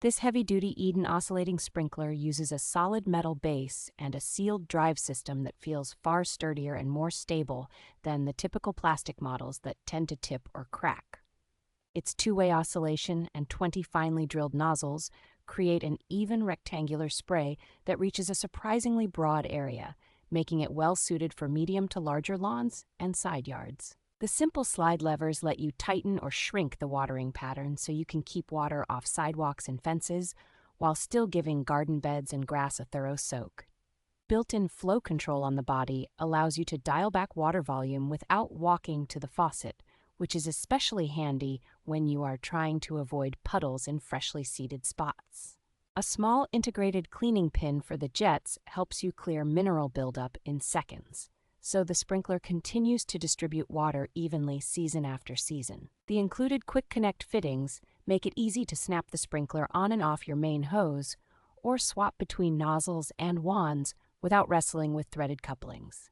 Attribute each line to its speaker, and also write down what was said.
Speaker 1: This heavy-duty Eden oscillating sprinkler uses a solid metal base and a sealed drive system that feels far sturdier and more stable than the typical plastic models that tend to tip or crack. Its two-way oscillation and 20 finely drilled nozzles create an even rectangular spray that reaches a surprisingly broad area, making it well-suited for medium to larger lawns and side yards. The simple slide levers let you tighten or shrink the watering pattern so you can keep water off sidewalks and fences while still giving garden beds and grass a thorough soak. Built-in flow control on the body allows you to dial back water volume without walking to the faucet, which is especially handy when you are trying to avoid puddles in freshly seeded spots. A small integrated cleaning pin for the jets helps you clear mineral buildup in seconds, so the sprinkler continues to distribute water evenly season after season. The included quick connect fittings make it easy to snap the sprinkler on and off your main hose or swap between nozzles and wands without wrestling with threaded couplings.